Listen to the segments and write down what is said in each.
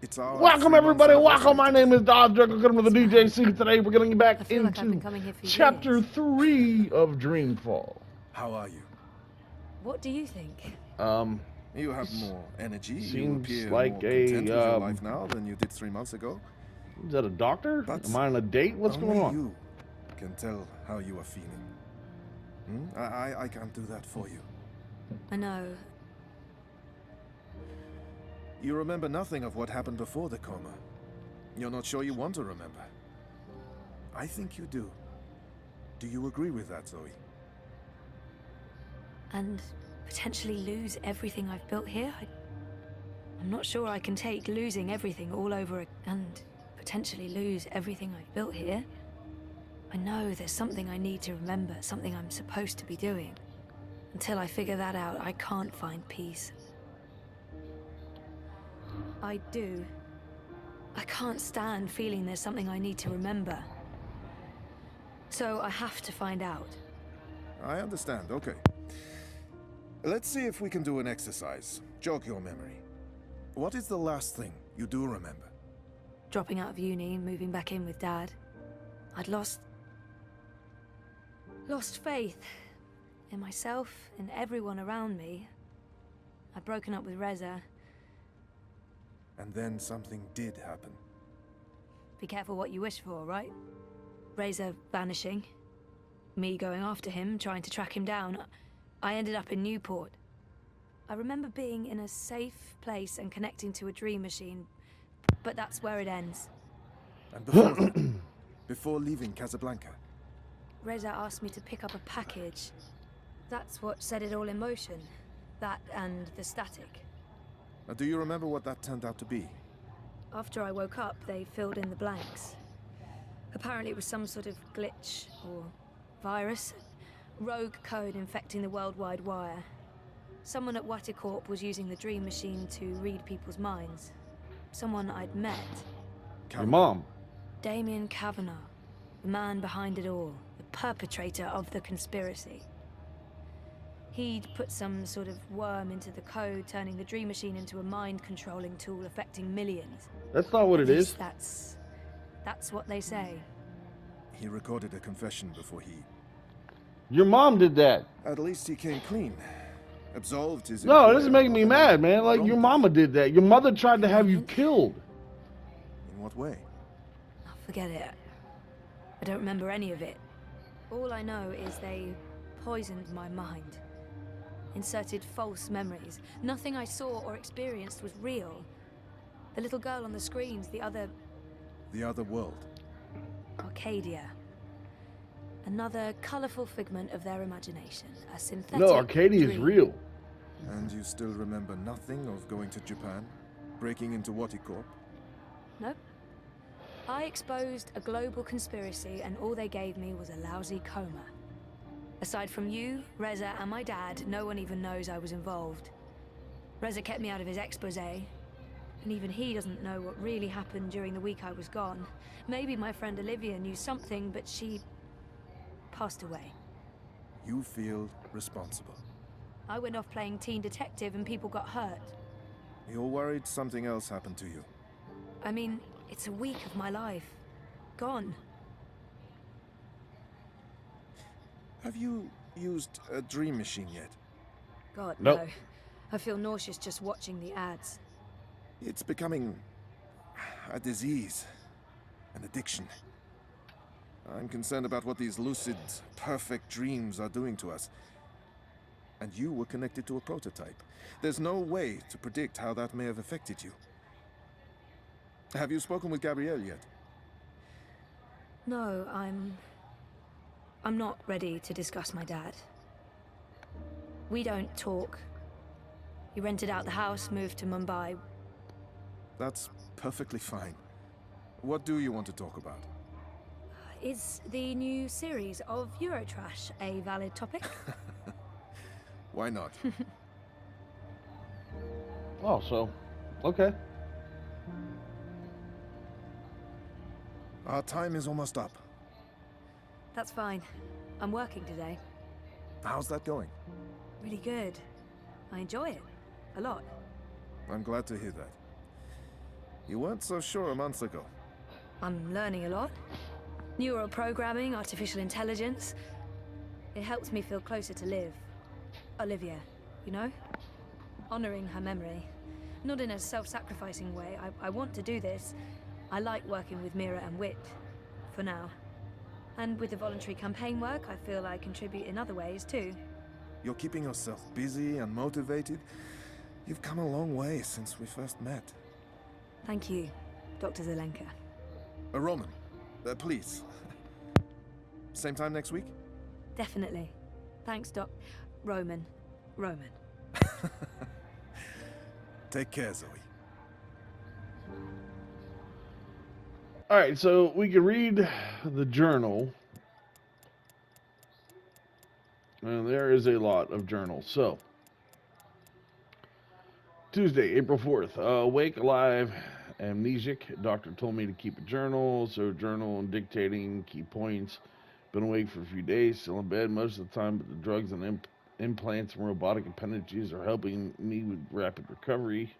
It's our Welcome 3 months everybody, welcome. anniversary My name today. is Dodge Welcome to the DJC. Today we're getting back I feel like I've been into coming here for chapter years. 3 of Dreamfall. How are you? What do you think? You have more energy. You Seems appear like more content with your a, life now than you did 3 months ago. is that a doctor? But Am I on a date? What's only going on? you can tell how you are feeling. I can't do that for you. I know. You remember nothing of what happened before the coma. You're not sure you want to remember. I think you do. Do you agree with that, Zoe? And potentially lose everything I've built here? I'm not sure I can take losing everything all over and potentially lose everything I've built here. I know there's something I need to remember, something I'm supposed to be doing. Until I figure that out, I can't find peace. I do. I can't stand feeling there's something I need to remember. So I have to find out. I understand, okay. Let's see if we can do an exercise. Jog your memory. What is the last thing you do remember? Dropping out of uni, moving back in with Dad. I'd lost faith in myself, in everyone around me. I'd broken up with Reza. And then something did happen. Be careful what you wish for, right? Reza vanishing. Me going after him, trying to track him down. I ended up in Newport. I remember being in a safe place and connecting to a dream machine, but that's where it ends. And before that, before leaving Casablanca, Reza asked me to pick up a package. That's what set it all in motion. That and the static. now, do you remember what that turned out to be? After I woke up, they filled in the blanks. Apparently it was some sort of glitch or virus. Rogue code infecting the worldwide wire. Someone at Waticorp was using the dream machine to read people's minds. Someone I'd met. Your mom. Damien Kavanagh. The man behind it all. The perpetrator of the conspiracy. He'd put some sort of worm into the code, turning the dream machine into a mind-controlling tool affecting millions. That's not what it is. That's what they say. He recorded a confession before he... Your mom did that. At least he came clean. Absolved his... No, this is making me employer mad, man. Like, your mama did that. Your mother tried to have you killed. In what way? Oh, forget it. I don't remember any of it. All I know is they poisoned my mind. Inserted false memories. Nothing I saw or experienced was real. The little girl on the screens, the other world. Arcadia. Another colorful figment of their imagination. A synthetic No, Arcadia is dream. real. And you still remember nothing of going to Japan? Breaking into Waticorp? Nope. I exposed a global conspiracy and all they gave me was a lousy coma. Aside from you, Reza, and my dad, no one even knows I was involved. Reza kept me out of his exposé, and even he doesn't know what really happened during the week I was gone. Maybe my friend Olivia knew something, but she passed away. You feel responsible. I went off playing teen detective and people got hurt. You're worried something else happened to you. I mean, it's a week of my life. Gone. Have you used a dream machine yet? God, Nope. no. I feel nauseous just watching the ads. It's becoming a disease, an addiction. I'm concerned about what these lucid, perfect dreams are doing to us. And you were connected to a prototype. There's no way to predict how that may have affected you. Have you spoken with Gabrielle yet? No, I'm not ready to discuss my dad. We don't talk. He rented out the house, moved to Mumbai. That's perfectly fine. What do you want to talk about? Is the new series of Eurotrash a valid topic? Why not? Oh, so, okay. Our time is almost up. That's fine. I'm working today. How's that going? Really good. I enjoy it. A lot. I'm glad to hear that. You weren't so sure a month ago. I'm learning a lot. Neural programming, artificial intelligence. It helps me feel closer to Liv. Olivia, you know? Honoring her memory. Not in a self-sacrificing way. I want to do this. I like working with Mira and Wit. For now. And with the voluntary campaign work, I feel I contribute in other ways, too. You're keeping yourself busy and motivated. You've come a long way since we first met. Thank you, Dr. Zelenka. Roman, please. Same time next week? Definitely. Thanks, Roman. Take care, Zoe. All right, so we can read the journal. And there is a lot of journals. So, Tuesday, April 4th. Awake, alive, amnesic. Doctor told me to keep a journal. So, journal and dictating key points. Been awake for a few days, still in bed most of the time, but the drugs and implants and robotic appendages are helping me with rapid recovery.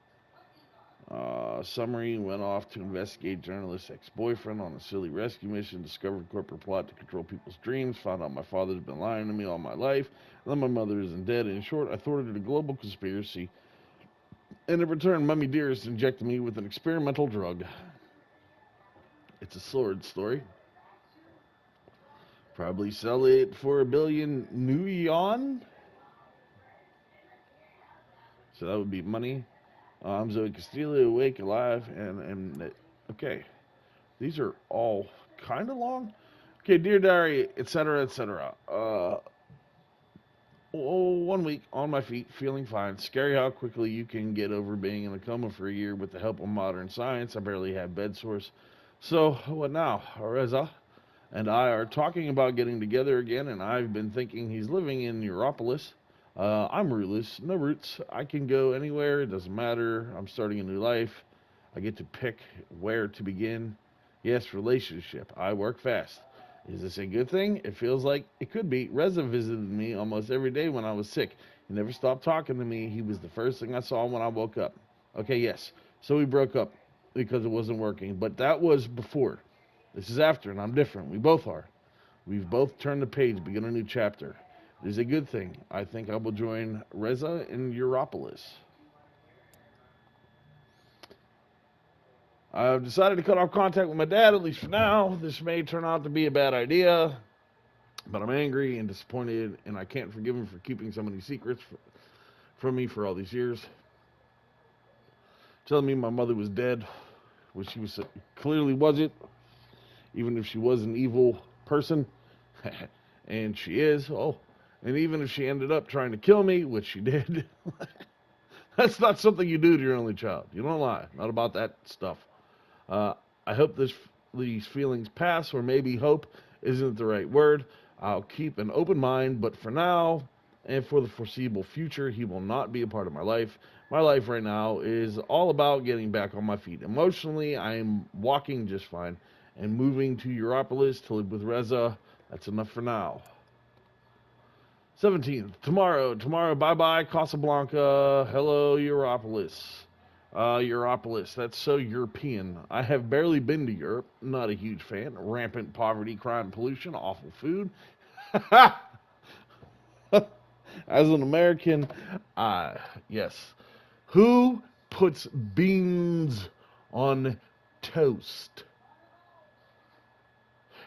Summary: went off to investigate journalist ex-boyfriend on a silly rescue mission, discovered corporate plot to control people's dreams, found out my father's been lying to me all my life, and then my mother isn't dead. In short, I thwarted a global conspiracy, and in return, Mummy Dearest injected me with an experimental drug. It's a sword story. Probably sell it for $1 billion new yuan. So that would be money. I'm Zoe Castillo, awake, alive, and okay. These are all kind of long. Okay, dear diary, etc., etc. 1 week on my feet, feeling fine. Scary how quickly you can get over being in a coma for a year with the help of modern science. I barely have bed sores. So what now? Reza and I are talking about getting together again, and I've been thinking he's living in Europolis. I'm rootless, no roots. I can go anywhere, it doesn't matter. I'm starting a new life. I get to pick where to begin. Yes, relationship. I work fast. Is this a good thing? It feels like it could be. Reza visited me almost every day when I was sick. He never stopped talking to me. He was the first thing I saw when I woke up. Okay, yes. So we broke up because it wasn't working, but that was before. This is after, and I'm different. We both are. We've both turned the page, begin a new chapter. It is a good thing. I think I will join Reza in Europolis. I've decided to cut off contact with my dad, at least for now. This may turn out to be a bad idea, but I'm angry and disappointed, and I can't forgive him for keeping so many secrets from me for all these years. Telling me my mother was dead, which she was clearly wasn't, even if she was an evil person, and she is. Oh, and even if she ended up trying to kill me, which she did, that's not something you do to your only child. You don't lie. Not about that stuff. I hope these feelings pass, or maybe hope isn't the right word. I'll keep an open mind, but for now, and for the foreseeable future, he will not be a part of my life. My life right now is all about getting back on my feet. Emotionally, I am walking just fine, and moving to Europolis to live with Reza. That's enough for now. 17th, tomorrow, bye-bye, Casablanca, hello, Europolis. Europolis, that's so European. I have barely been to Europe, not a huge fan. Rampant poverty, crime, pollution, awful food. As an American, yes. Who puts beans on toast?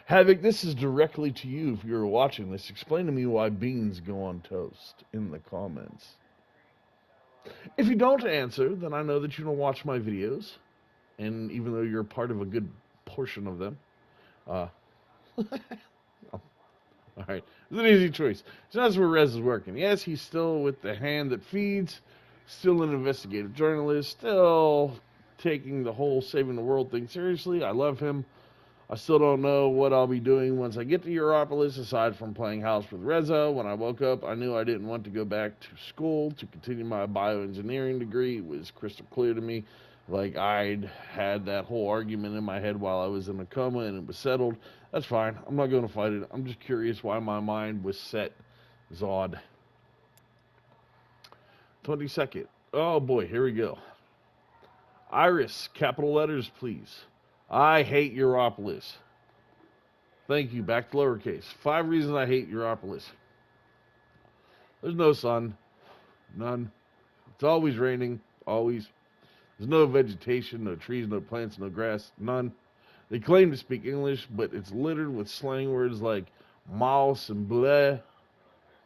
Havoc, this is directly to you if you're watching this. Explain to me why beans go on toast in the comments. If you don't answer, then I know that you don't watch my videos. And even though you're part of a good portion of them. Alright, it's an easy choice. So that's where Rez is working. Yes, he's still with the hand that feeds. Still an investigative journalist. Still taking the whole saving the world thing seriously. I love him. I still don't know what I'll be doing once I get to Europolis, aside from playing house with Reza. When I woke up, I knew I didn't want to go back to school to continue my bioengineering degree. It was crystal clear to me. Like, I'd had that whole argument in my head while I was in a coma, and it was settled. That's fine. I'm not going to fight it. I'm just curious why my mind was set. It's odd. 22nd. Oh, boy. Here we go. Iris, capital letters, please. I hate Europolis. Thank you. Back to lowercase. 5 reasons I hate Europolis. There's no sun. None. It's always raining. Always. There's no vegetation, no trees, no plants, no grass. None. They claim to speak English, but it's littered with slang words like mouse and bleh.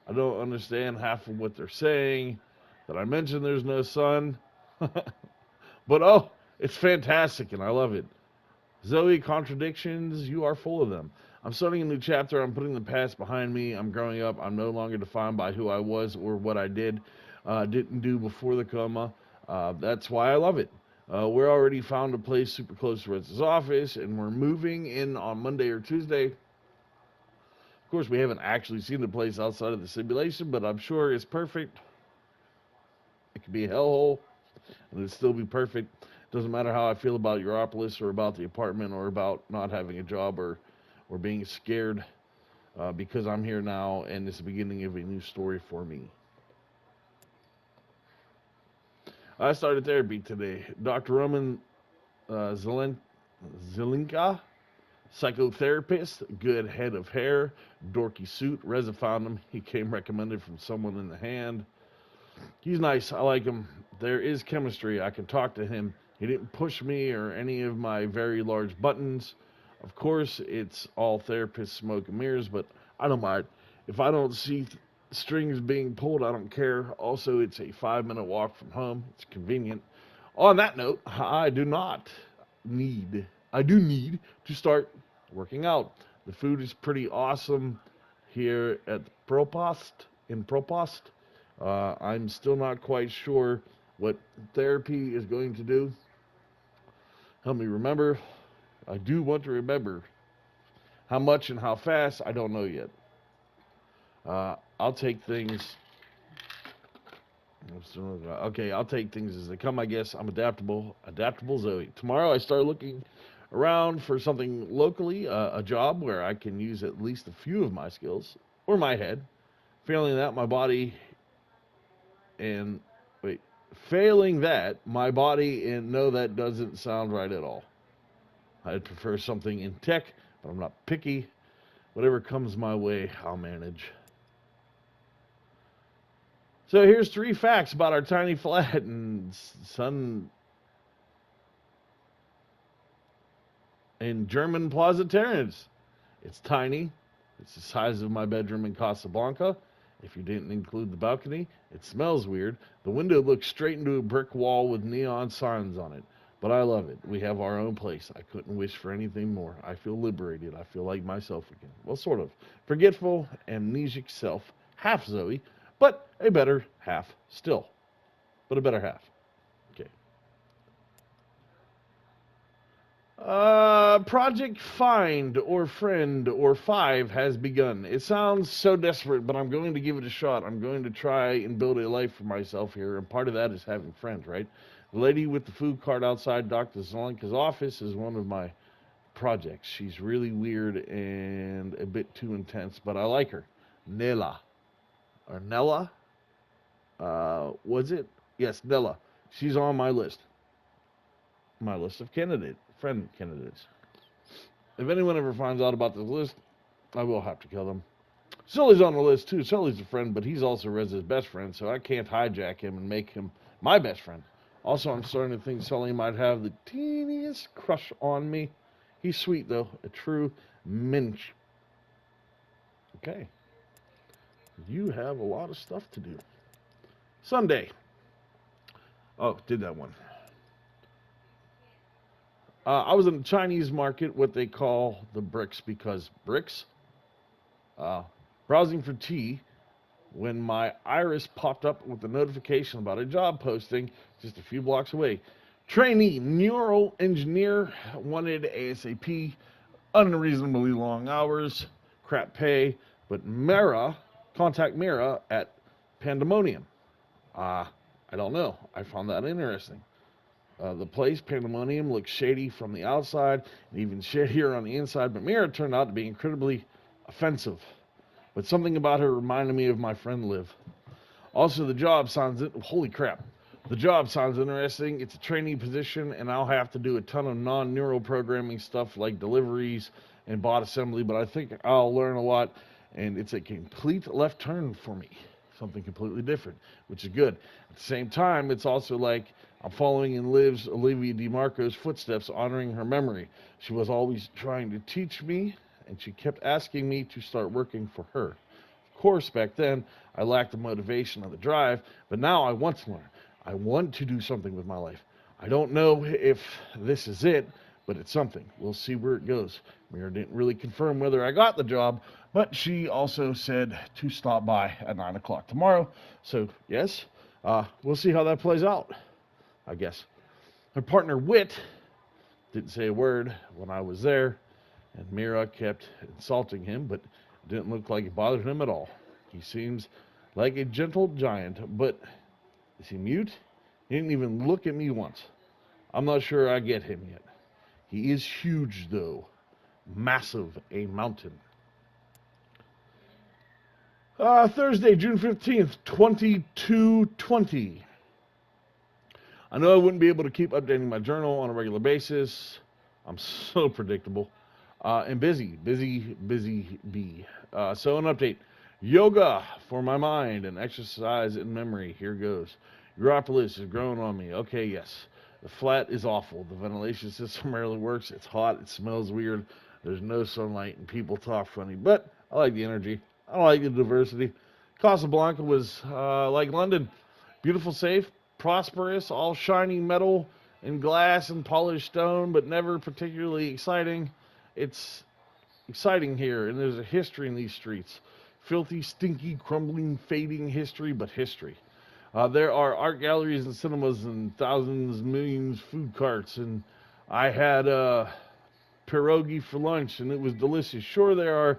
I don't understand half of what they're saying. Did I mention there's no sun? But oh, it's fantastic and I love it. Zoe, contradictions, you are full of them. I'm starting a new chapter. I'm putting the past behind me. I'm growing up. I'm no longer defined by who I was or what I didn't do before the coma. That's why I love it. We're already found a place super close to Reza's office, and we're moving in on Monday or Tuesday. Of course, we haven't actually seen the place outside of the simulation, but I'm sure it's perfect. It could be a hellhole, and it'd still be perfect. Doesn't matter how I feel about Europolis or about the apartment or about not having a job or being scared because I'm here now, and it's the beginning of a new story for me. I started therapy today. Dr. Roman Zelenka, psychotherapist, good head of hair, dorky suit. Reza found him. He came recommended from someone in the hand. He's nice. I like him. There is chemistry. I can talk to him. He didn't push me or any of my very large buttons. Of course, it's all therapists, smoke and mirrors, but I don't mind. If I don't see strings being pulled, I don't care. Also, it's a 5-minute walk from home. It's convenient. On that note, I do need to start working out. The food is pretty awesome here at Propost. I'm still not quite sure what therapy is going to do. Help me remember. I do want to remember. How much and how fast, I don't know yet. I'll take things. Okay, I'll take things as they come, I guess. I'm adaptable. Adaptable Zoe. Tomorrow I start looking around for something locally, a job where I can use at least a few of my skills, or my head. Failing that, my body and no, that doesn't sound right at all. I'd prefer something in tech, but I'm not picky. Whatever comes my way, I'll manage. So here's 3 facts about our tiny flat in German Plaza Terrace. It's tiny. It's the size of my bedroom in Casablanca. If you didn't include the balcony, it smells weird. The window looks straight into a brick wall with neon signs on it. But I love it. We have our own place. I couldn't wish for anything more. I feel liberated. I feel like myself again. Well, sort of. Forgetful, amnesic self. Half Zoe, but a better half still. But a better half. Okay. Project Find or Friend or 5 has begun. It sounds so desperate, but I'm going to give it a shot. I'm going to try and build a life for myself here, and part of that is having friends, right? The lady with the food cart outside Dr. Zelenka's office is one of my projects. She's really weird and a bit too intense, but I like her. Nella. Was it? Yes, Nella. She's on my list. My list of friend candidates. If anyone ever finds out about this list, I will have to kill them. Sully's on the list too. Sully's a friend, but he's also Reza's best friend, so I can't hijack him and make him my best friend. Also, I'm starting to think Sully might have the teeniest crush on me. He's sweet, though. A true mensch. Okay. You have a lot of stuff to do. Sunday. Oh, did that one. I was in the Chinese market, what they call the bricks, because bricks. Browsing for tea, when my iris popped up with a notification about a job posting just a few blocks away. Trainee neural engineer, wanted ASAP, unreasonably long hours, crap pay, but contact Mira at Pandemonium. I don't know. I found that interesting. The place, Pandemonium, looks shady from the outside and even shadier on the inside, but Mira turned out to be incredibly offensive. But something about her reminded me of my friend Liv. Also, the job sounds, holy crap, The job sounds interesting. It's a trainee position, and I'll have to do a ton of non-neural programming stuff like deliveries and bot assembly, but I think I'll learn a lot, and it's a complete left turn for me. Something completely different, which is good. At the same time, it's also like I'm following in Liv's Olivia DeMarco's footsteps, honoring her memory. She was always trying to teach me, and she kept asking me to start working for her. Of course, back then, I lacked the motivation or the drive, but now I want to learn. I want to do something with my life. I don't know if this is it, but it's something. We'll see where it goes. Mira didn't really confirm whether I got the job, but she also said to stop by at 9 o'clock tomorrow. So, yes, we'll see how that plays out, I guess. Her partner, Wit, didn't say a word when I was there, and Mira kept insulting him, but it didn't look like it bothered him at all. He seems like a gentle giant, but is he mute? He didn't even look at me once. I'm not sure I get him yet. He is huge, though. Massive, a mountain. Thursday, June 15th, 2220. I know I wouldn't be able to keep updating my journal on a regular basis. I'm so predictable. And busy bee. So an update. Yoga for my mind and exercise in memory. Here goes. Europolis is growing on me. Okay, yes. The flat is awful. The ventilation system rarely works. It's hot. It smells weird. There's no sunlight and people talk funny. But I like the energy. I like the diversity. Casablanca was like London. Beautiful, safe, prosperous, all shiny metal and glass and polished stone, but never particularly exciting. It's exciting here, and there's a history in these streets. Filthy, stinky, crumbling, fading history, but history. There are art galleries and cinemas and thousands, millions food carts, and I had pierogi for lunch, and it was delicious. Sure, there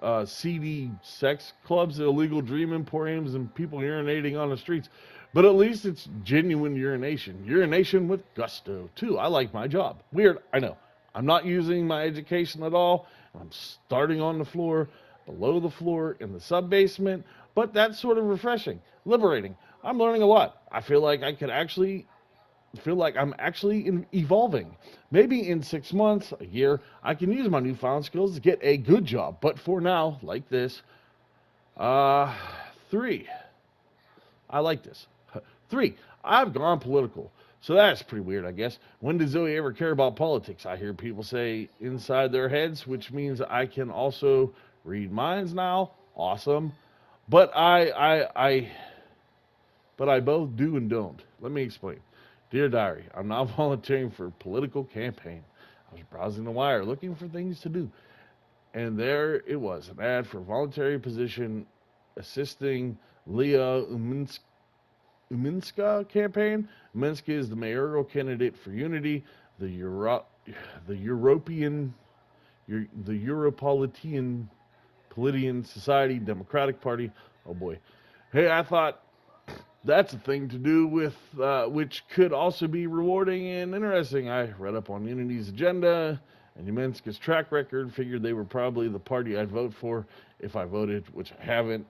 are seedy sex clubs, illegal dream emporiums, and people urinating on the streets, but at least it's genuine urination. Urination with gusto, too. I like my job. Weird, I know. I'm not using my education at all. I'm starting on the floor, below the floor, in the sub-basement, but that's sort of refreshing, liberating. I'm learning a lot. I feel like I'm actually evolving. Maybe in 6 months, a year, I can use my newfound skills to get a good job. But for now, like this, 3. I like this. 3. I've gone political. So that's pretty weird, I guess. When did Zoe ever care about politics? I hear people say inside their heads, which means I can also read minds now. Awesome. But I both do and don't. Let me explain. Dear Diary, I'm now volunteering for a political campaign. I was browsing the wire looking for things to do. And there it was, an ad for a voluntary position assisting Leah Uminska campaign. Uminska is the mayoral candidate for Unity, the Europolitan Society Democratic Party. Oh boy. Hey, I thought that's a thing to do with, which could also be rewarding and interesting. I read up on Unity's agenda and Uminska's track record, figured they were probably the party I'd vote for if I voted, which I haven't.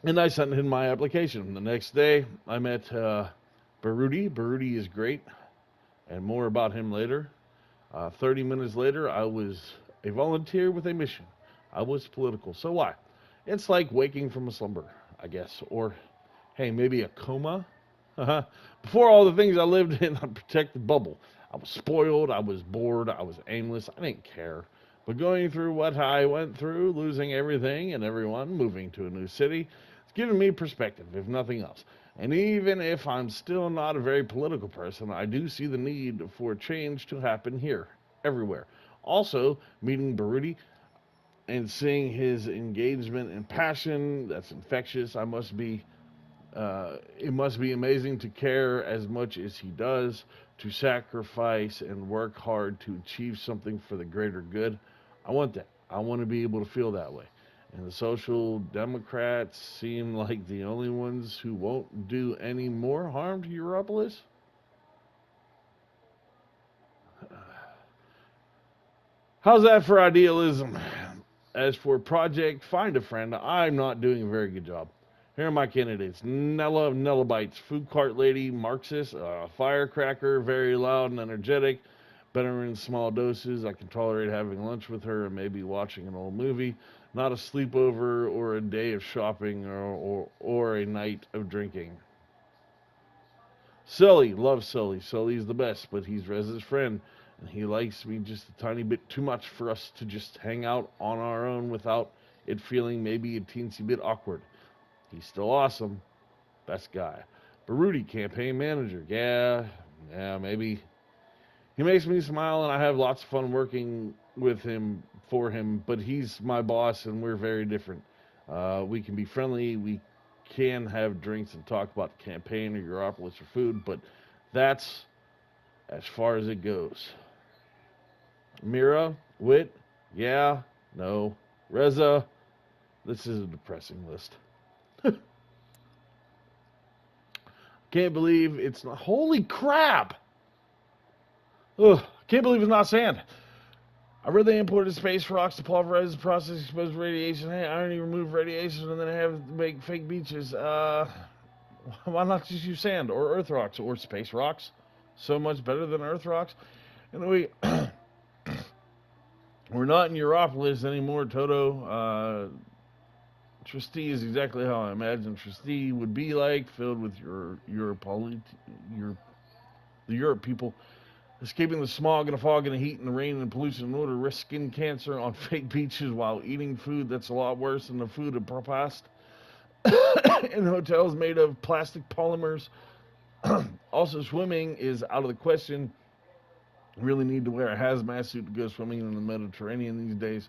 And I sent in my application. The next day, I met Baruti. Baruti is great, and more about him later. 30 minutes later, I was a volunteer with a mission. I was political. So why? It's like waking from a slumber, I guess. Or, hey, maybe a coma? Before all the things I lived in a protected bubble. I was spoiled, I was bored, I was aimless, I didn't care. But going through what I went through, losing everything and everyone, moving to a new city, it's given me perspective, if nothing else. And even if I'm still not a very political person, I do see the need for change to happen here, everywhere. Also, meeting Baruti and seeing his engagement and passion, that's infectious. It must be amazing to care as much as he does, to sacrifice and work hard to achieve something for the greater good. I want that. I want to be able to feel that way. And the Social Democrats seem like the only ones who won't do any more harm to Europolis. How's that for idealism? As for Project Find a Friend, I'm not doing a very good job. Here are my candidates. Nella of Nellabites, food cart lady, Marxist, firecracker, very loud and energetic, better in small doses. I can tolerate having lunch with her and maybe watching an old movie, not a sleepover or a day of shopping or a night of drinking. Sully, love Sully. Sully's the best, but he's Rez's friend, and he likes me just a tiny bit too much for us to just hang out on our own without it feeling maybe a teensy bit awkward. He's still awesome. Best guy. Baruti, campaign manager. Yeah, maybe. He makes me smile, and I have lots of fun working with him, for him, but he's my boss, and we're very different. We can be friendly. We can have drinks and talk about the campaign or Europolis or food, but that's as far as it goes. Mira, Wit, yeah, no. Reza, this is a depressing list. Can't believe it's not. Holy crap! Ugh, can't believe it's not sand. I read they imported space rocks to pulverize the process, expose radiation. Hey, irony, remove radiation, and then have to make fake beaches. Why not just use sand or earth rocks or space rocks? So much better than earth rocks. Anyway, we're not in Europolis anymore, Toto. Trustee is exactly how I imagine Trustee would be like, filled with the Europe people, escaping the smog and the fog and the heat and the rain and the pollution in order to risk skin cancer on fake beaches while eating food that's a lot worse than the food of the past in hotels made of plastic polymers. Also, swimming is out of the question. You really need to wear a hazmat suit to go swimming in the Mediterranean these days.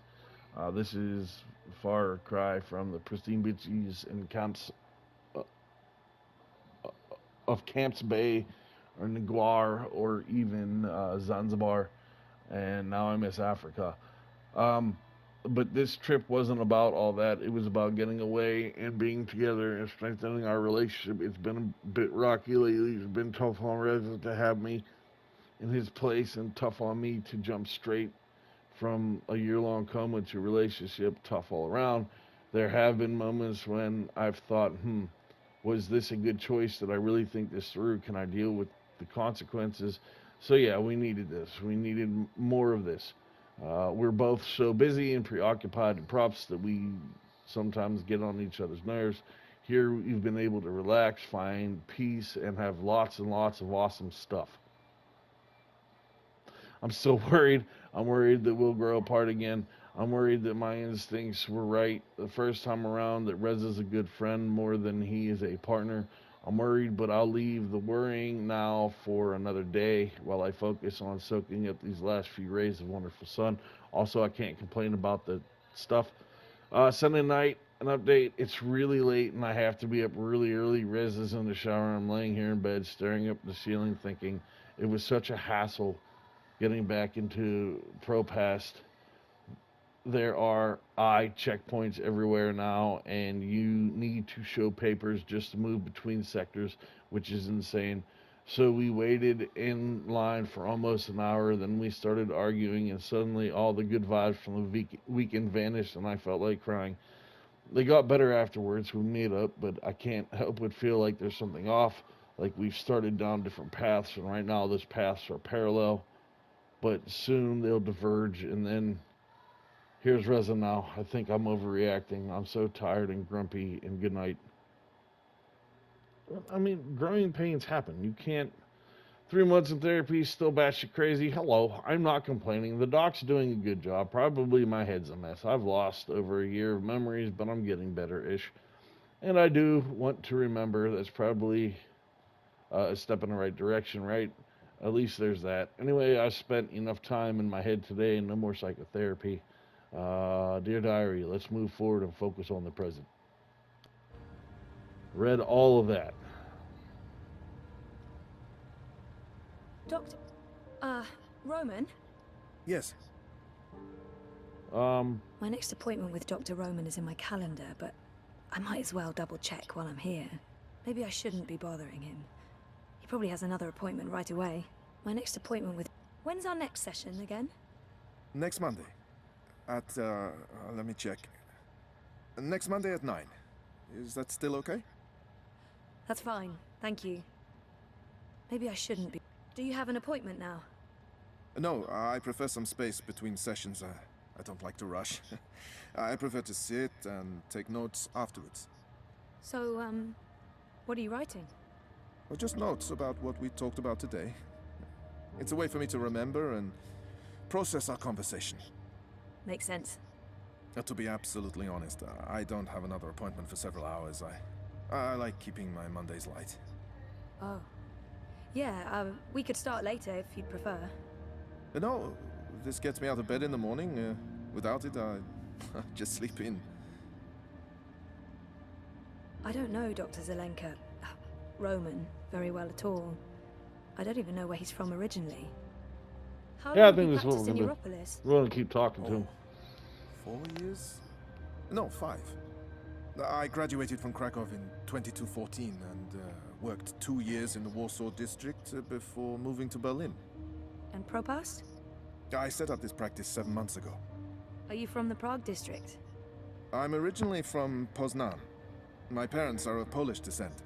This is a far cry from the pristine beaches and camps of Camps Bay or Naguar or even Zanzibar, and now I miss Africa. But this trip wasn't about all that. It was about getting away and being together and strengthening our relationship. It's been a bit rocky lately. It's been tough on Reza to have me in his place and tough on me to jump straight from a year-long coma to relationship, tough all around. There have been moments when I've thought, was this a good choice? Did I really think this through? Can I deal with the consequences? So yeah, we needed this. We needed more of this. We're both so busy and preoccupied in props that we sometimes get on each other's nerves. Here we've been able to relax, find peace, and have lots and lots of awesome stuff. I'm still worried. I'm worried that we'll grow apart again. I'm worried that my instincts were right the first time around, that Reza's a good friend more than he is a partner. I'm worried, but I'll leave the worrying now for another day while I focus on soaking up these last few rays of wonderful sun. Also, I can't complain about the stuff. Sunday night, an update. It's really late and I have to be up really early. Reza's in the shower. I'm laying here in bed staring up at the ceiling thinking it was such a hassle getting back into ProPast. There are checkpoints everywhere now, and you need to show papers just to move between sectors, which is insane. So we waited in line for almost an hour, then we started arguing, and suddenly all the good vibes from the weekend vanished, and I felt like crying. They got better afterwards, we made up, but I can't help but feel like there's something off, like we've started down different paths, and right now those paths are parallel, but soon they'll diverge, and then here's Reza now. I think I'm overreacting. I'm so tired and grumpy, and good night. I mean, growing pains happen. You can't. 3 months in therapy, still batshit crazy. Hello, I'm not complaining. The doc's doing a good job. Probably my head's a mess. I've lost over a year of memories, but I'm getting better-ish. And I do want to remember that's probably a step in the right direction, right? At least there's that. Anyway, I spent enough time in my head today and no more psychotherapy. Dear Diary, let's move forward and focus on the present. Read all of that. Doctor... Roman? Yes. My next appointment with Dr. Roman is in my calendar, but I might as well double check while I'm here. Maybe I shouldn't be bothering him. He probably has another appointment right away. My next appointment with... When's our next session again? Next Monday. At, let me check. Next Monday at 9. Is that still okay? That's fine, thank you. Maybe I shouldn't be. Do you have an appointment now? No, I prefer some space between sessions. I don't like to rush. I prefer to sit and take notes afterwards. So, what are you writing? Or just notes about what we talked about today. It's a way for me to remember and process our conversation. Makes sense. To be absolutely honest, I don't have another appointment for several hours. I like keeping my Mondays light. Oh. Yeah, we could start later if you'd prefer. No, this gets me out of bed in the morning. Without it, I just sleep in. I don't know Dr. Zelenka, Roman, very well at all. I don't even know where he's from originally. How Yeah, I long think have you this is what practiced in we're gonna Europolis? We're gonna keep talking to him. 4 years? No, 5. I graduated from Krakow in 2214 and worked 2 years in the Warsaw district before moving to Berlin. And Propast? I set up this practice 7 months ago. Are you from the Prague district? I'm originally from Poznan. My parents are of Polish descent.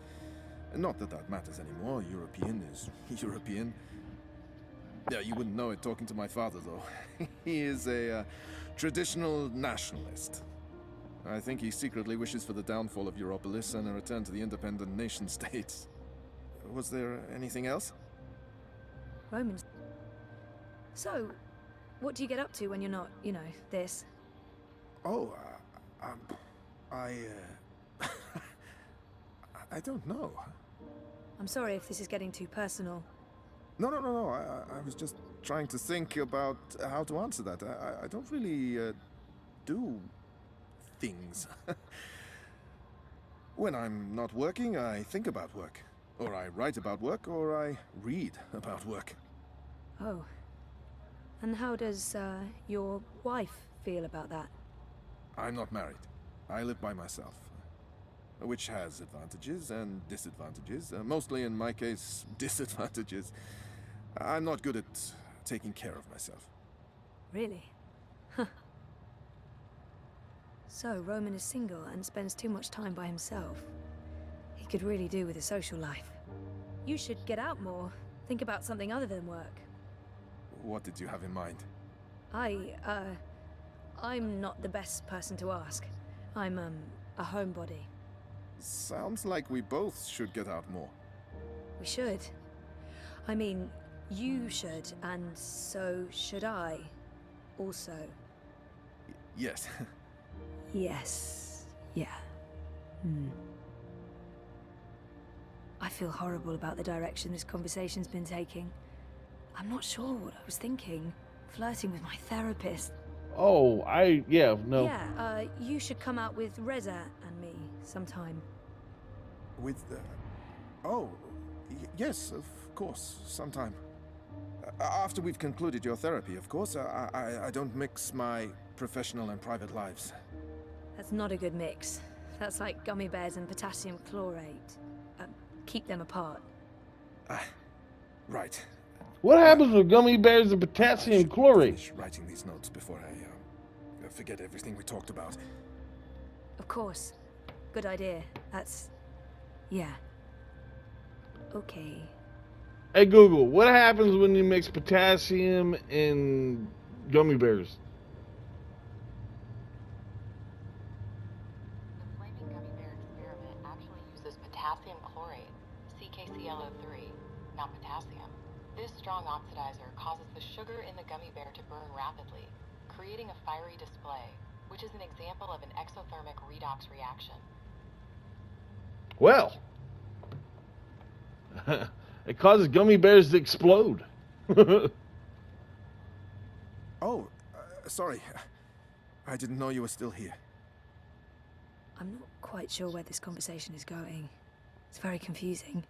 Not that that matters anymore. European is European. Yeah, you wouldn't know it talking to my father, though. He is a traditional nationalist. I think he secretly wishes for the downfall of Europolis and a return to the independent nation-states. Was there anything else? Romans. So, what do you get up to when you're not, you know, this? Oh, I I don't know. I'm sorry if this is getting too personal. No. I was just trying to think about how to answer that. I don't really do things. When I'm not working, I think about work. Or I write about work, or I read about work. Oh. And how does, your wife feel about that? I'm not married. I live by myself. Which has advantages and disadvantages. Mostly, in my case, disadvantages. I'm not good at taking care of myself. Really? Huh. So, Roman is single and spends too much time by himself. He could really do with a social life. You should get out more. Think about something other than work. What did you have in mind? I'm not the best person to ask. I'm, a homebody. Sounds like we both should get out more. We should. I mean, you should, and so should I. Also. Yes. Yes. Yeah. I feel horrible about the direction this conversation's been taking. I'm not sure what I was thinking. Flirting with my therapist. Oh, yeah, no. Yeah, you should come out with Reza and me sometime. With yes, of course, sometime. After we've concluded your therapy, of course. I don't mix my professional and private lives. That's not a good mix. That's like gummy bears and potassium chlorate. Keep them apart. Right. What happens with gummy bears and potassium chlorate? Finish writing these notes before I forget everything we talked about. Of course. Good idea. Yeah. Okay. Hey Google, what happens when you mix potassium and gummy bears? The flaming gummy bear experiment actually uses potassium chlorate, CkClO3, not potassium. This strong oxidizer causes the sugar in the gummy bear to burn rapidly, creating a fiery display, which is an example of an exothermic redox reaction. Well, it causes gummy bears to explode. Sorry. I didn't know you were still here. I'm not quite sure where this conversation is going. It's very confusing.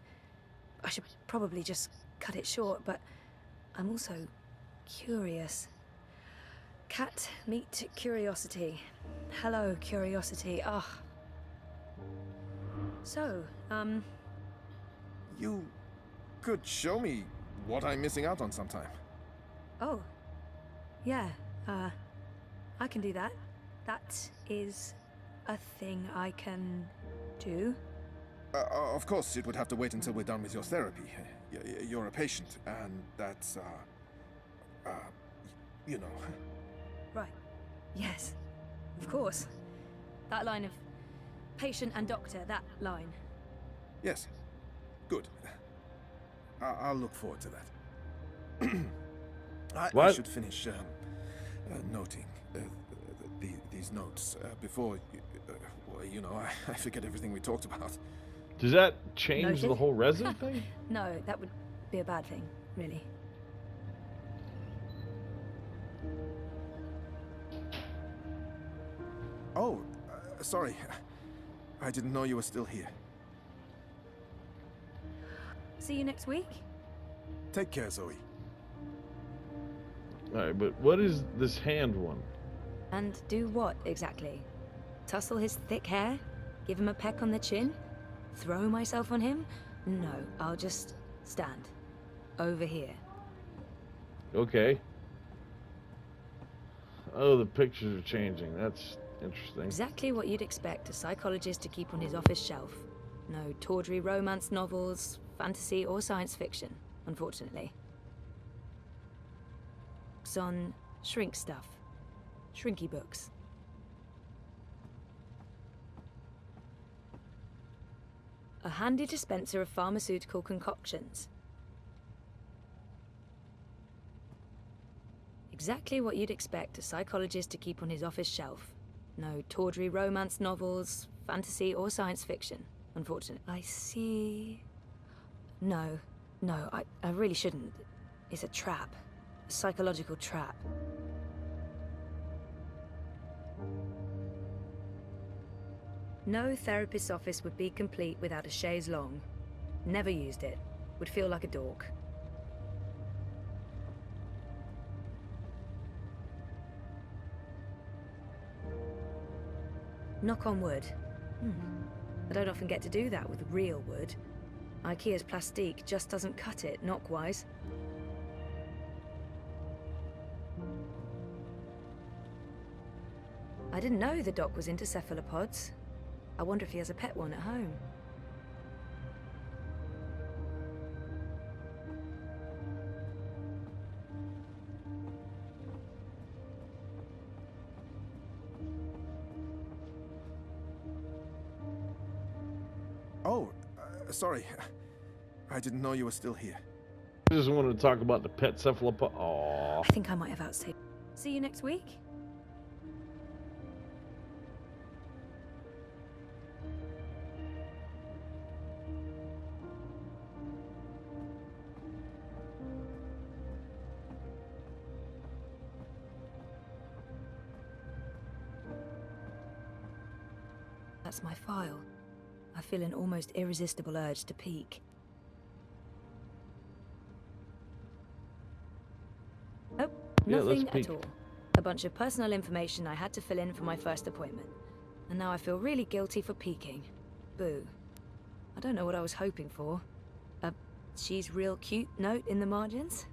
I should probably just cut it short, but I'm also curious. Cat, meet curiosity. Hello, curiosity. So, You could show me what I'm missing out on sometime. oh. Yeah, I can do that. That is a thing I can Do? Of course, it would have to wait until we're done with your therapy. You're a patient, and that's, you know. Right. Yes. Of course. That line of patient and doctor, that line. Yes. Good. I'll look forward to that. I What? should finish noting these notes before, well, you know, I forget everything we talked about. Does that change Noted? the whole Reza thing? No, that would be a bad thing, really. Oh, sorry. I didn't know you were still here. See you next week? Take care, Zoe. Alright, but what is this hand one? And do what, exactly? Tussle his thick hair? Give him a peck on the chin? Throw myself on him? No, I'll just stand. Over here. Okay. Oh, the pictures are changing. That's interesting. Exactly what you'd expect a psychologist to keep on his office shelf. No tawdry romance novels, fantasy, or science fiction, unfortunately. Books on shrink stuff. Shrinky books. A handy dispenser of pharmaceutical concoctions. Exactly what you'd expect a psychologist to keep on his office shelf. No tawdry romance novels, fantasy, or science fiction, unfortunately. I see... No, I really shouldn't. It's a trap. A psychological trap. No therapist's office would be complete without a chaise longue. Never used it. Would feel like a dork. Knock on wood. I don't often get to do that with real wood. IKEA's plastique just doesn't cut it, knock-wise. I didn't know the doc was into cephalopods. I wonder if he has a pet one at home. Oh, sorry. I didn't know you were still here. I just wanted to talk about the pet cephalopod. Aww. I think I might have outstayed. See you next week? That's my file. I feel an almost irresistible urge to peek. Oh, Yeah, let's nothing peek. at all. A bunch of personal information I had to fill in for my first appointment. And now I feel really guilty for peeking. Boo. I don't know what I was hoping for. A she's real cute note in the margins?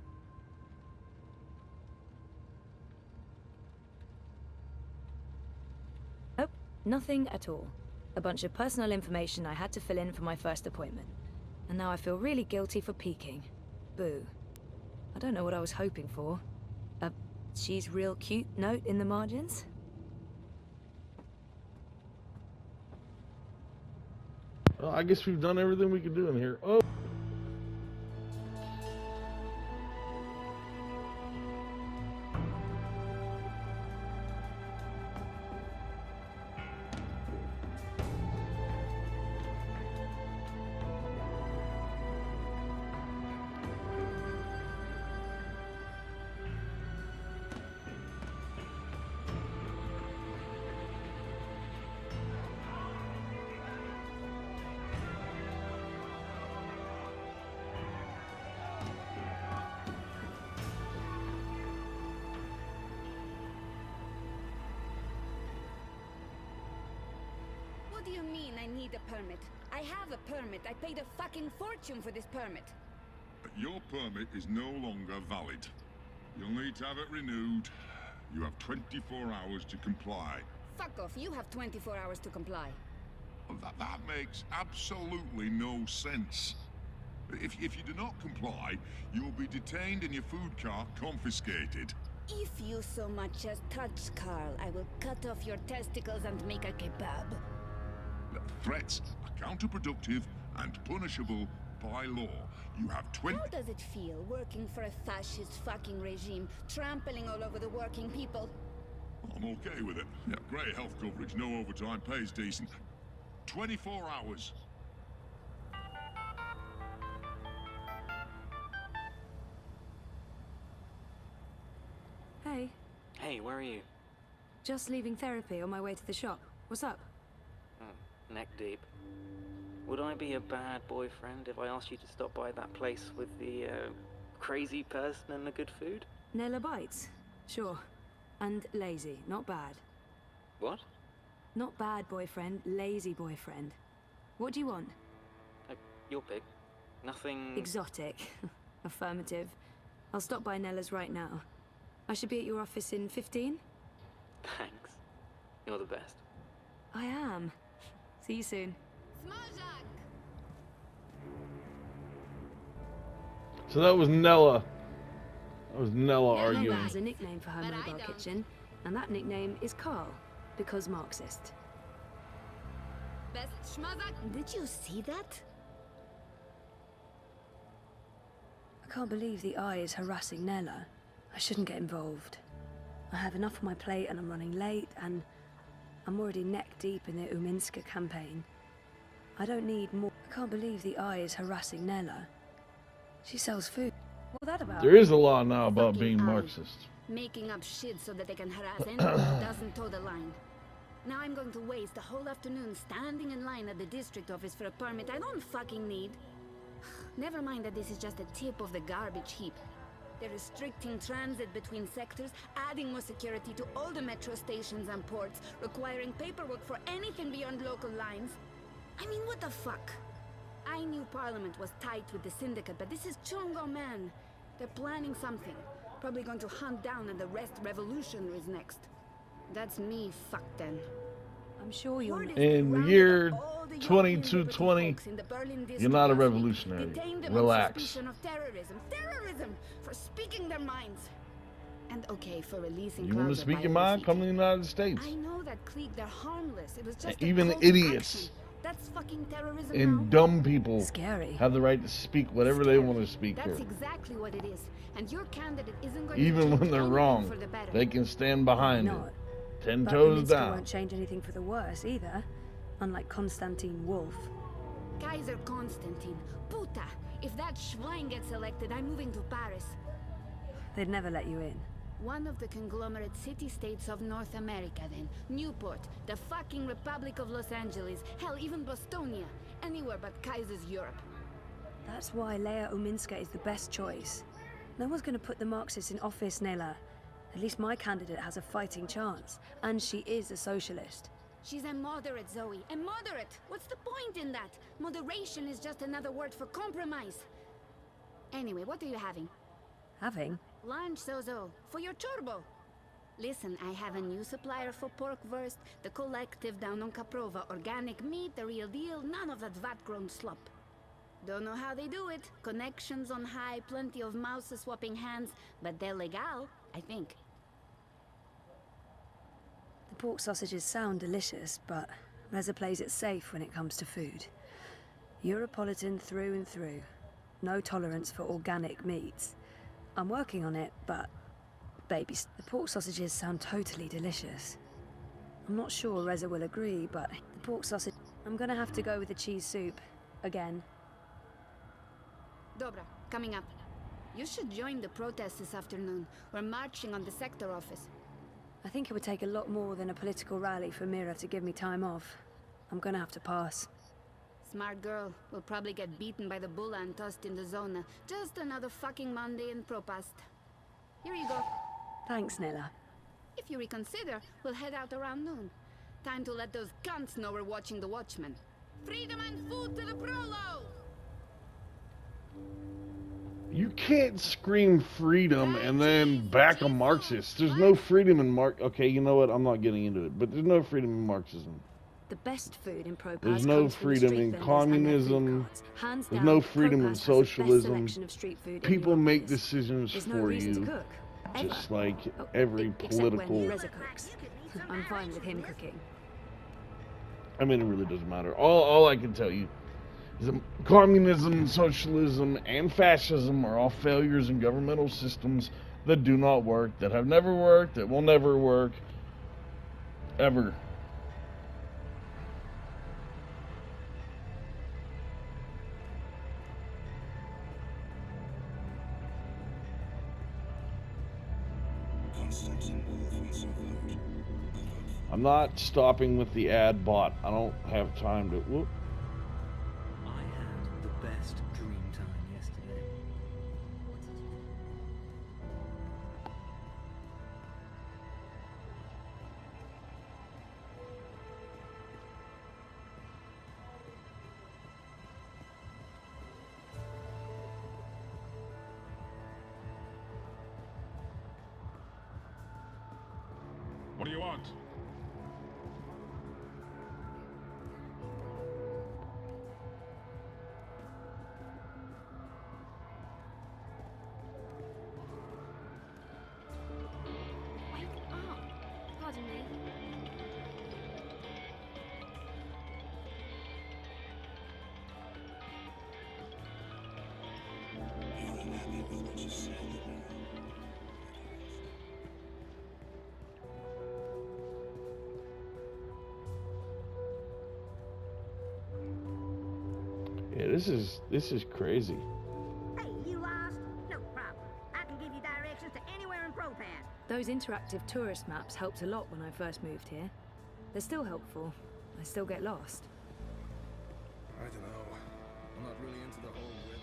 Oh, nothing at all. A bunch of personal information I had to fill in for my first appointment. And now I feel really guilty for peeking. Boo. I don't know what I was hoping for. A she's real cute note in the margins? Well, I guess we've done everything we could do in here. Oh. What do you mean I need a permit? I have a permit. I paid a fucking fortune for this permit. Your permit is no longer valid. You'll need to have it renewed. You have 24 hours to comply. Fuck off. You have 24 hours to comply. That makes absolutely no sense. If you do not comply, you'll be detained and your food cart confiscated. If you so much as touch Carl, I will cut off your testicles and make a kebab. Threats are counterproductive and punishable by law. You have 20... How does it feel working for a fascist fucking regime, trampling all over the working people? I'm okay with it. Yeah, great health coverage, no overtime, pays decent. 24 hours. Hey, Hey, where are you? just leaving therapy on my way to the shop. What's up? Neck deep. Would I be a bad boyfriend if I asked you to stop by that place with the, crazy person and the good food? Nella bites? Sure. And lazy, not bad. What? Not bad boyfriend, lazy boyfriend. What do you want? Your pick. Nothing... Exotic. Affirmative. I'll stop by Nella's right now. I should be at your office in 15? Thanks. You're the best. I am. See you soon. So that was Nella. That was Nella Nella arguing. has a nickname for her mobile kitchen, and that nickname is Carl, because Marxist. Best schmazak. Did you see that? I can't believe the Eye is harassing Nella. I shouldn't get involved. I have enough on my plate and I'm running late, and I'm already neck deep in the Uminska campaign. I don't need more. I can't believe the Eye is harassing Nella. She sells food. What's that about? There is a law now about being Fucking Marxist. Making up shit so that they can harass anyone who doesn't toe the line. Now I'm going to waste the whole afternoon standing in line at the district office for a permit I don't fucking need. Never mind that this is just a tip of the garbage heap. They're restricting transit between sectors, adding more security to all the metro stations and ports, requiring paperwork for anything beyond local lines. I mean, what the fuck? I knew Parliament was tight with the Syndicate, but this is Chongo, man. They're planning something. Probably going to hunt down and arrest revolutionaries next. That's me, fuck them. I'm sure you're not. In the year 2220, you're not a revolutionary. Relax. Of terrorism for speaking their minds. And okay, for releasing You want to clouds of speak your mind? biofeed. Come to the United States. I know that clique, they're harmless. It was just a Even call to idiots action. That's fucking terrorism and now. dumb people Scary. have the right to speak whatever they want to speak That's here. exactly what it is. And your candidate isn't going Even to when change they're anything wrong, for the better. they can stand behind Not. it. 10 But toes Uminska down. won't change anything for the worse either. Unlike Konstantin Wolf. Kaiser Constantine. Puta! If that Schwein gets elected, I'm moving to Paris. They'd never let you in. One of the conglomerate city-states of North America, then. Newport, the fucking Republic of Los Angeles, hell, even Bostonia. Anywhere but Kaiser's Europe. That's why Leia Uminska is the best choice. No one's going to put the Marxists in office, Nella. At least my candidate has a fighting chance. And she is a socialist. She's a moderate, Zoe. A moderate! What's the point in that? Moderation is just another word for compromise. Anyway, what are you having? Having? Lunch, Zozo. For your chorbo. Listen, I have a new supplier for pork wurst, the collective down on Caprova. Organic meat, the real deal, none of that vat-grown slop. Don't know how they do it. Connections on high, plenty of mouses swapping hands, but they're legal, I think. The pork sausages sound delicious, but Reza plays it safe when it comes to food. Europolitan through and through. No tolerance for organic meats. I'm working on it, but... Baby, the pork sausages sound totally delicious. I'm not sure Reza will agree, but the pork sausage... I'm gonna have to go with the cheese soup. Again. Dobra, coming up. You should join the protest this afternoon. We're marching on the sector office. I think it would take a lot more than a political rally for Mira to give me time off. I'm gonna have to pass. Smart girl. Will probably get beaten by the bulla and tossed in the zona. Just another fucking Monday in Propast. Here you go. Thanks, Nella. If you reconsider, we'll head out around noon. Time to let those cunts know we're watching the Watchmen. Freedom and food to the prolo! You can't scream freedom and then back a Marxist. There's no freedom in Okay, you know what? I'm not getting into it, but there's no freedom in Marxism. The The best food in Propass There's no comes from the freedom street in vendors and their food communism. carts. Hands There's down, no freedom in Propass has the best socialism. selection of street food in People make Metropolis. decisions There's no for reason to you, cook, ever. just like Oh, every except when political. Reza cooks. I'm fine with him cooking. I mean, it really doesn't matter. All I can tell you is that communism, socialism, and fascism are all failures in governmental systems that do not work, that have never worked, that will never work, ever. I'm not stopping with the ad bot. I don't have time to. Whoop. I had the best dream time yesterday. What do you want? Wake up! Pardon me. Yeah, this is crazy. Hey, you lost? No problem. I can give you directions to anywhere in Propass. Those interactive tourist maps helped a lot when I first moved here. They're still helpful. I still get lost. I don't know. I'm not really into the whole red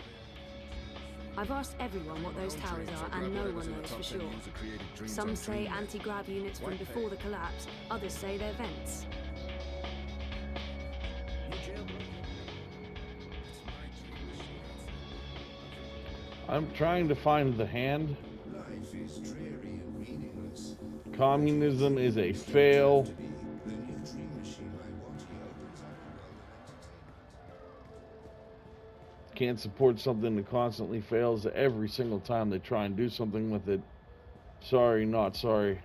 there. I've asked everyone what those towers are, and no one knows for sure. Some say anti-grav units from before the collapse, others say they're vents. I'm trying to find the hand. Communism is a fail. Can't support something that constantly fails every single time they try and do something with it. Sorry, not sorry.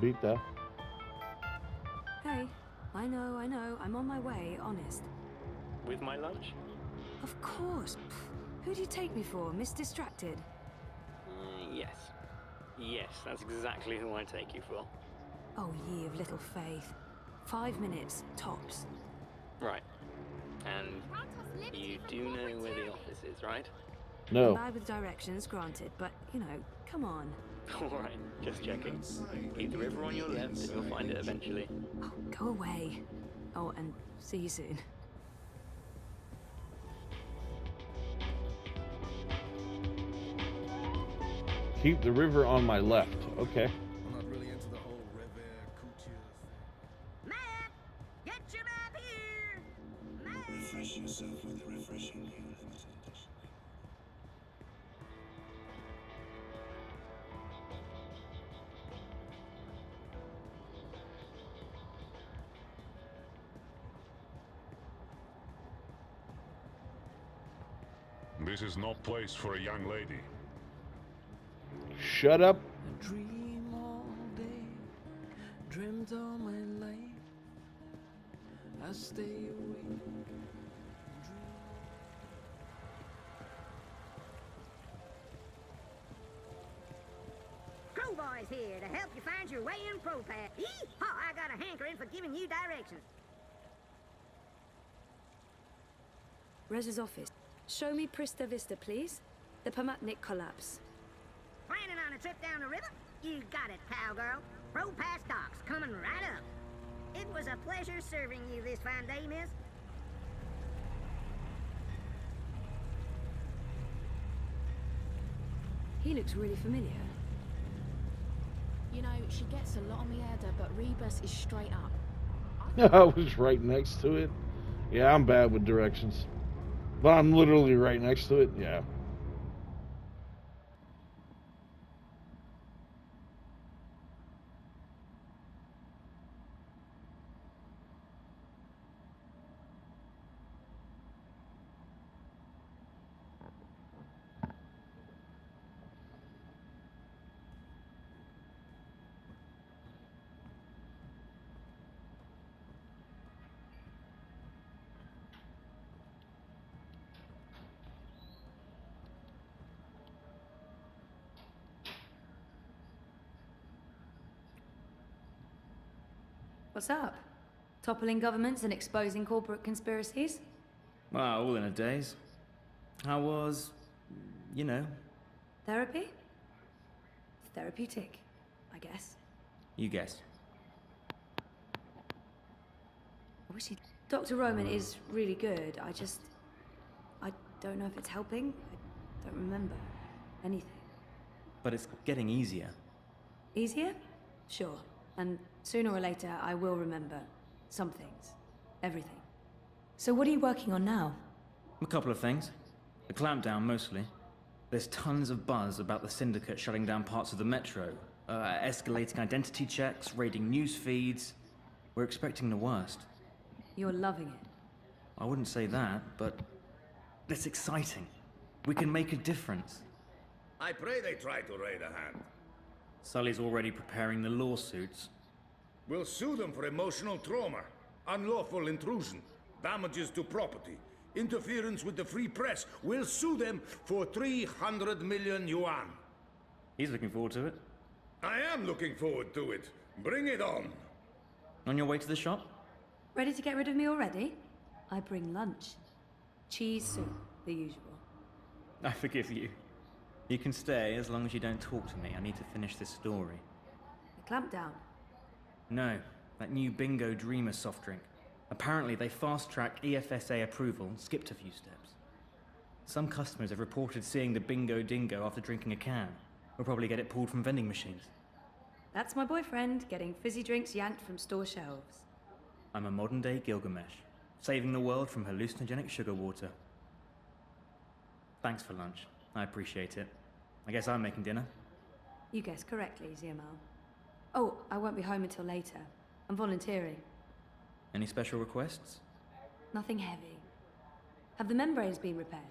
Beat that. Hey, I know, I'm on my way, honest. With my lunch? Of course. Pff, who do you take me for, Miss Distracted? Yes. Yes, that's exactly who I take you for. Oh, ye of little faith. 5 minutes, tops. Right. And you do know where the office is, right? No. Bad with directions, granted, but, you know, come on. Alright, just checking. Keep the river on your left and you'll find it eventually. Oh, go away. Oh, and see you soon. Keep the river on my left. Okay. I'm not really into the whole revere couture thing. Matt! Get your map here! Matt! Refresh yourself with a refreshing new limited edition. This is no place for a young lady. Shut up. I dream all day, dreamt all my life. I stay awake. Crowboy's here to help you find your way in Propass. Yee-haw, I got a hankering for giving you directions. Reza's office. Show me Prista Vista, please. The Pamatnik collapse. Planning on a trip down the river? You got it, cowgirl. Propass docks coming right up. It was a pleasure serving you this fine day, miss. He looks really familiar. You know, she gets a lot on me head, but Rebus is straight up. I was right next to it. Yeah, I'm bad with directions. But I'm literally right next to it, yeah. What's up? Toppling governments and exposing corporate conspiracies? Well, all in a daze. How was, you know? Therapy? Therapeutic, I guess. You guessed. I wish he... Dr. Roman is really good. I don't know if it's helping. I don't remember anything. But it's getting easier. Easier? Sure. And sooner or later, I will remember some things. Everything. So what are you working on now? A couple of things. A clampdown, mostly. There's tons of buzz about the Syndicate shutting down parts of the metro. Escalating identity checks, raiding news feeds. We're expecting the worst. You're loving it. I wouldn't say that, but it's exciting. We can make a difference. I pray they try to raid a hand. Sully's already preparing the lawsuits. We'll sue them for emotional trauma, unlawful intrusion, damages to property, interference with the free press. We'll sue them for 300 million yuan. He's looking forward to it. I am looking forward to it. Bring it on. On your way to the shop? Ready to get rid of me already? I bring lunch. Cheese soup, the usual. I forgive you. You can stay as long as you don't talk to me. I need to finish this story. The clampdown. No, that new Bingo Dreamer soft drink. Apparently they fast-tracked EFSA approval and skipped a few steps. Some customers have reported seeing the Bingo Dingo after drinking a can. We'll probably get it pulled from vending machines. That's my boyfriend, getting fizzy drinks yanked from store shelves. I'm a modern-day Gilgamesh, saving the world from hallucinogenic sugar water. Thanks for lunch. I appreciate it. I guess I'm making dinner. You guessed correctly, Ziamal. Oh, I won't be home until later. I'm volunteering. Any special requests? Nothing heavy. Have the membranes been repaired?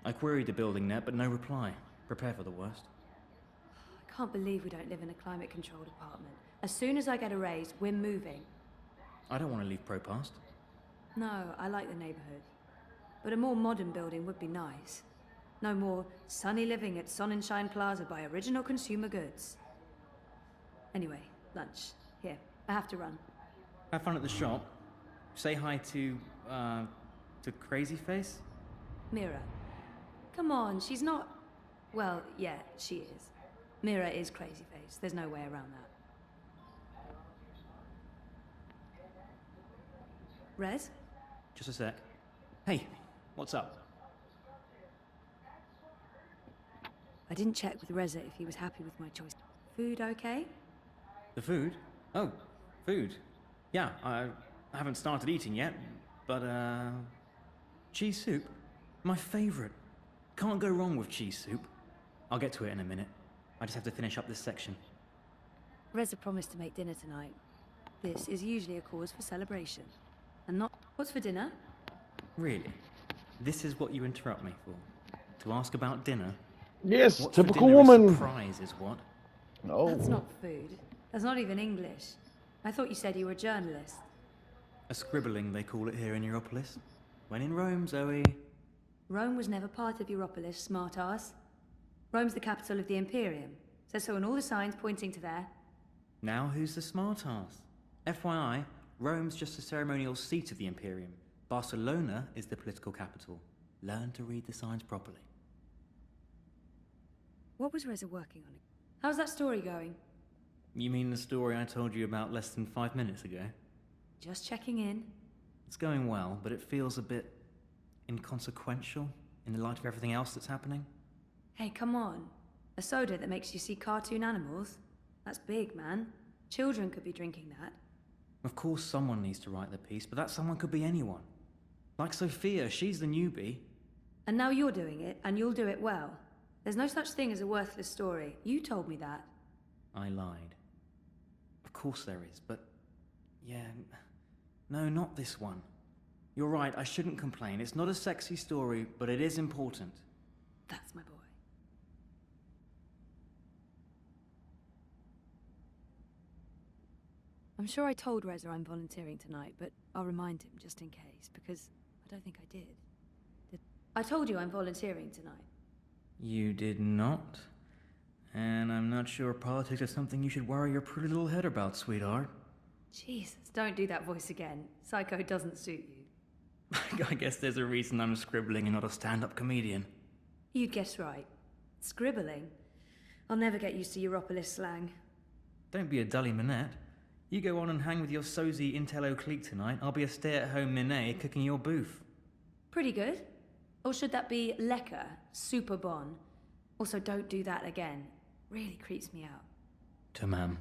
I queried the building net, but no reply. Prepare for the worst. I can't believe we don't live in a climate-controlled apartment. As soon as I get a raise, we're moving. I don't want to leave Propast. No, I like the neighborhood. But a more modern building would be nice. No more sunny living at Sonnenschein Plaza by Original Consumer Goods. Anyway, lunch. Here, I have to run. Have fun at the shop. Say hi to Crazy Face? Mira. Come on, she's not... Well, yeah, she is. Mira is Crazy Face. There's no way around that. Rez? Just a sec. Hey, what's up? I didn't check with Reza if he was happy with my choice. Food okay? The food? Oh, food. Yeah, I haven't started eating yet, but, cheese soup? My favorite. Can't go wrong with cheese soup. I'll get to it in a minute. I just have to finish up this section. Reza promised to make dinner tonight. This is usually a cause for celebration. And not... What's for dinner? Really? This is what you interrupt me for? To ask about dinner? Yes, What's typical for dinner woman. is surprise is what? No. That's not food. That's not even English. I thought you said you were a journalist. A scribbling, they call it here in Europolis. When in Rome, Zoe. Rome was never part of Europolis, smart-ass. Rome's the capital of the Imperium. Says so on all the signs pointing to there. Now who's the smart-ass? FYI, Rome's just a ceremonial seat of the Imperium. Barcelona is the political capital. Learn to read the signs properly. What was Reza working on? How's that story going? You mean the story I told you about less than 5 minutes ago? Just checking in. It's going well, but it feels a bit inconsequential in the light of everything else that's happening. Hey, come on. A soda that makes you see cartoon animals? That's big, man. Children could be drinking that. Of course someone needs to write the piece, but that someone could be anyone. Like Sophia, she's the newbie. And now you're doing it, and you'll do it well. There's no such thing as a worthless story. You told me that. I lied. Of course there is, but... yeah... no, not this one. You're right, I shouldn't complain. It's not a sexy story, but it is important. That's my boy. I'm sure I told Reza I'm volunteering tonight, but I'll remind him just in case, because I don't think I did. I told you I'm volunteering tonight. You did not? And I'm not sure politics is something you should worry your pretty little head about, sweetheart. Jesus, don't do that voice again. Psycho doesn't suit you. I guess there's a reason I'm scribbling and not a stand-up comedian. You'd guess right. Scribbling? I'll never get used to Europolis slang. Don't be a dully minette. You go on and hang with your sozy intello clique tonight. I'll be a stay-at-home nene cooking your booth. Pretty good. Or should that be lekker, super bon? Also, don't do that again. Really creeps me out. Tamam.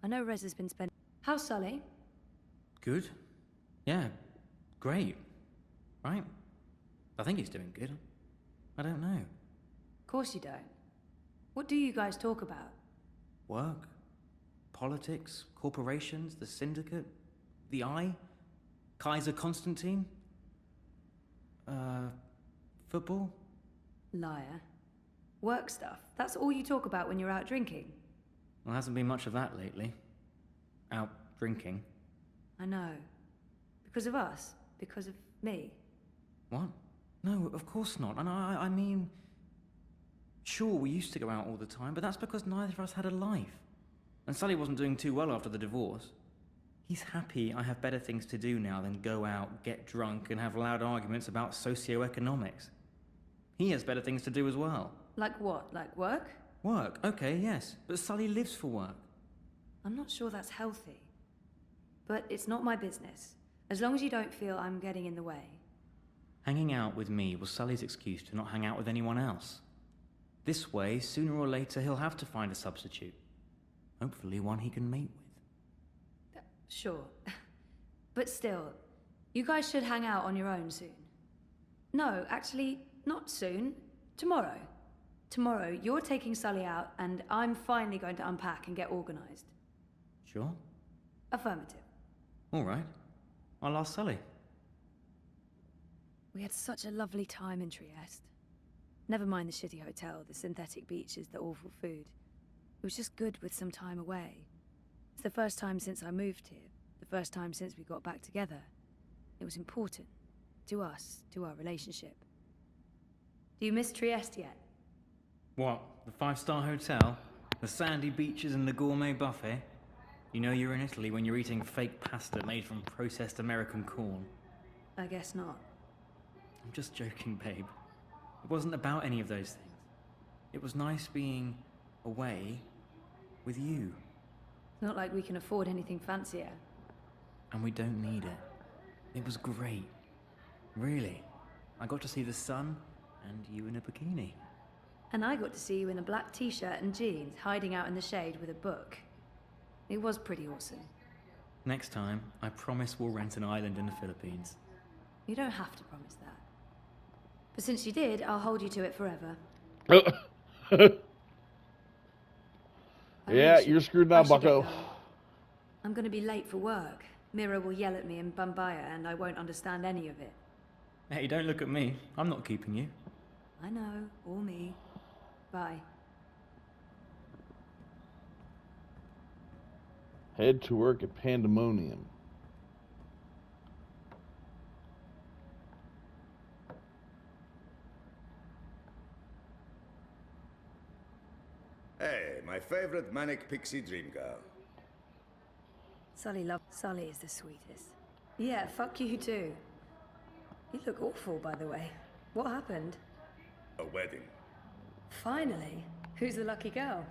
I know Reza's been spending... How's Sully? Good. Yeah, great. Right? I think he's doing good. I don't know. Of course you don't. What do you guys talk about? Work, politics, corporations, the syndicate, the Eye, Kaiser Constantine, football. Liar. Work stuff. That's all you talk about when you're out drinking. Well, hasn't been much of that lately. Out drinking. I know. Because of us. Because of me. What? No, of course not. And I mean... Sure, we used to go out all the time, but that's because neither of us had a life. And Sully wasn't doing too well after the divorce. He's happy I have better things to do now than go out, get drunk, and have loud arguments about socioeconomics. He has better things to do as well. Like what? Like work? Work, okay, yes. But Sully lives for work. I'm not sure that's healthy. But it's not my business. As long as you don't feel I'm getting in the way. Hanging out with me was Sully's excuse to not hang out with anyone else. This way, sooner or later, he'll have to find a substitute. Hopefully one he can mate with. Sure. But still, you guys should hang out on your own soon. No, actually, not soon. Tomorrow. Tomorrow, you're taking Sully out, and I'm finally going to unpack and get organized. Sure? Affirmative. All right. I'll ask Sully. We had such a lovely time in Trieste. Never mind the shitty hotel, the synthetic beaches, the awful food. It was just good with some time away. It's the first time since I moved here, the first time since we got back together. It was important. To us, to our relationship. Do you miss Trieste yet? What? The 5-star hotel? The sandy beaches and the gourmet buffet? You know you're in Italy when you're eating fake pasta made from processed American corn. I guess not. I'm just joking, babe. It wasn't about any of those things. It was nice being away with you. It's not like we can afford anything fancier. And we don't need it. It was great. Really. I got to see the sun and you in a bikini. And I got to see you in a black t-shirt and jeans, hiding out in the shade with a book. It was pretty awesome. Next time, I promise we'll rent an island in the Philippines. You don't have to promise that. But since you did, I'll hold you to it forever. Yeah, you're screwed now, bucko. I'm gonna be late for work. Mira will yell at me in Bambaya and I won't understand any of it. Hey, don't look at me. I'm not keeping you. I know, or me. Bye. Head to work at Pandemonium. Hey, my favorite manic pixie dream girl. Sully is the sweetest. Yeah, fuck you too. You look awful, by the way. What happened? A wedding. Finally. Who's the lucky girl?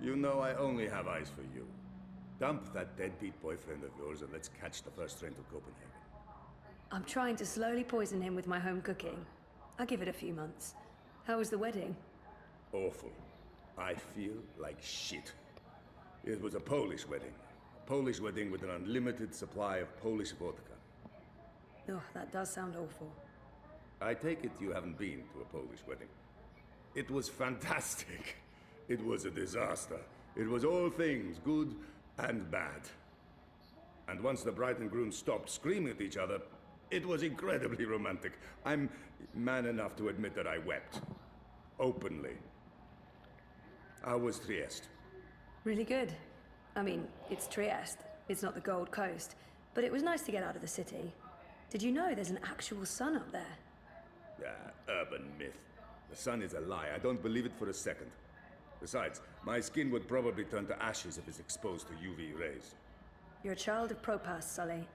You know I only have eyes for you. Dump that deadbeat boyfriend of yours and let's catch the first train to Copenhagen. I'm trying to slowly poison him with my home cooking. I'll give it a few months. How was the wedding? Awful. I feel like shit. It was a Polish wedding. A Polish wedding with an unlimited supply of Polish vodka. Oh, that does sound awful. I take it you haven't been to a Polish wedding. It was fantastic. It was a disaster. It was all things, good and bad. And once the bride and groom stopped screaming at each other, it was incredibly romantic. I'm man enough to admit that I wept. Openly. How was Trieste? Really good. I mean, it's Trieste. It's not the Gold Coast. But it was nice to get out of the city. Did you know there's an actual sun up there? Urban myth. The sun is a lie. I don't believe it for a second. Besides, my skin would probably turn to ashes if it's exposed to UV rays. You're a child of Propas, Sully.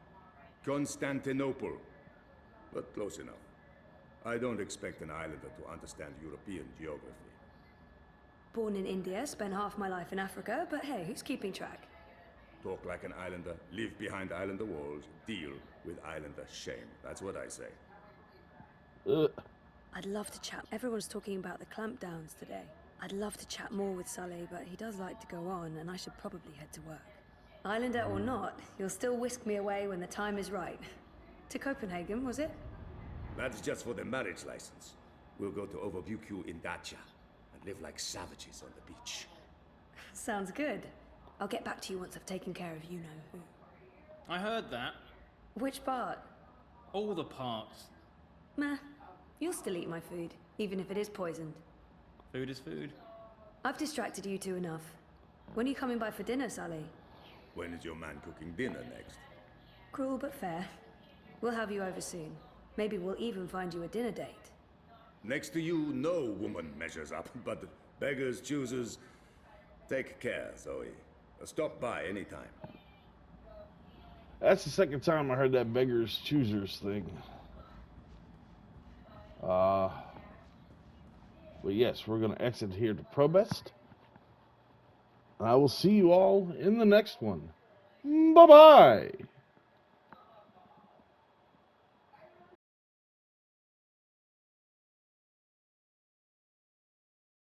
Constantinople. But close enough. I don't expect an islander to understand European geography. Born in India, spent half my life in Africa, but hey, who's keeping track? Talk like an islander, live behind islander walls, deal with islander shame. That's what I say. I'd love to chat. Everyone's talking about the clampdowns today. I'd love to chat more with Sully, but he does like to go on, and I should probably head to work. Islander or not, you'll still whisk me away when the time is right. To Copenhagen, was it? That's just for the marriage license. We'll go to Overview in Dacia and live like savages on the beach. Sounds good. I'll get back to you once I've taken care of you-know-who. I heard that. Which part? All the parts. Meh. You'll still eat my food, even if it is poisoned. Food is food. I've distracted you two enough. When are you coming by for dinner, Sully? When is your man cooking dinner next? Cruel but fair. We'll have you over soon. Maybe we'll even find you a dinner date. Next to you, no woman measures up, but beggars, choosers. Take care, Zoe. Stop by anytime. That's the second time I heard that beggars choosers thing. But yes, we're going to exit here to Probest. And I will see you all in the next one. Bye-bye!